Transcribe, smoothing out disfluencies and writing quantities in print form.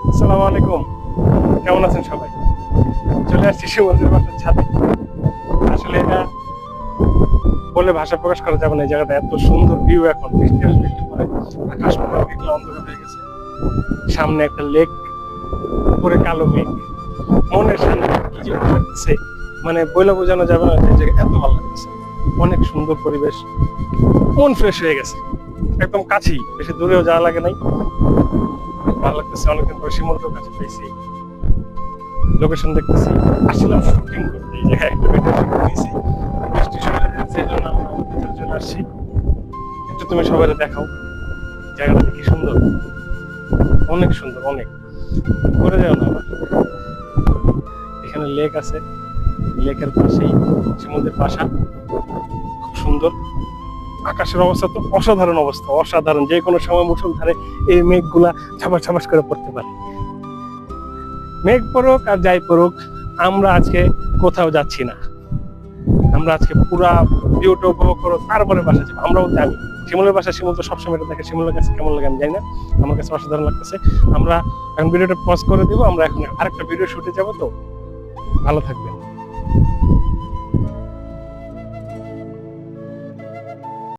আসসালামু আলাইকুম, কেমন আছেন সবাই? চলে আসছি শিবগঞ্জের বাসার ছাদে। আসলে এটা বলে ভাষা প্রকাশ করা যাবে না। এই জায়গাটা এত সুন্দর ভিউ, এখন বৃষ্টি আসবে একটু পরে, আকাশ পুরো মেঘলা অন্ধকার হয়ে গেছে, সামনে একটা লেক, উপরে কালো মেঘ, মনের শান্তি কি যে ভালো লাগছে, মানে বইলা বোঝানো যাবে না যে এত ভালো লাগছে। অনেক সুন্দর পরিবেশ, মন ফ্রেশ হয়ে গেছে, একদম কাছেই, বেশি দূরেও যাওয়া লাগে নাই। ভালো লাগতেছে, অনেকদিন পরে শিমুলটাও কাছে পেয়েছি, লোকেশন দেখতেছি। আসছিলাম শুটিং করতে, এই জায়গায় একটা ভিডিও শুট করেছি, বৃষ্টি শুরু হয়ে যাচ্ছে, এই জন্য আমরা ভিতরে চলে আসছি। একটু তুমি সবাই দেখাও জায়গাটা কি সুন্দর, অনেক সুন্দর, অনেক। করে যাও না আবার, এখানে লেক আছে, লেকের পাশেই সমুদ্রের পাশা, খুব সুন্দর। আকাশের অবস্থা তো অসাধারণ, অবস্থা অসাধারণ, যে কোনো সময় মুষলধারে এই মেঘগুলা ছাপাস ছাপাস করে পড়তে পারে। মেঘ পড়ুক আর যাই পড়ুক, আমরা আজকে কোথাও যাচ্ছি না। আমরা আজকে পুরা ভিউটা উপভোগ করো, তারপরে বাসা যাবো। আমরা বলতে আমি শিমুলের বাসা, শিমুল তো সবসময় এটা দেখে, শিমুলের কাছে কেমন লাগে আমি জানি না, আমার কাছে অসাধারণ লাগতেছে। আমরা এখন ভিডিওটা পজ করে দিব, আমরা এখন আরেকটা ভিডিও শুটে যাবো। তো ভালো থাকবেন।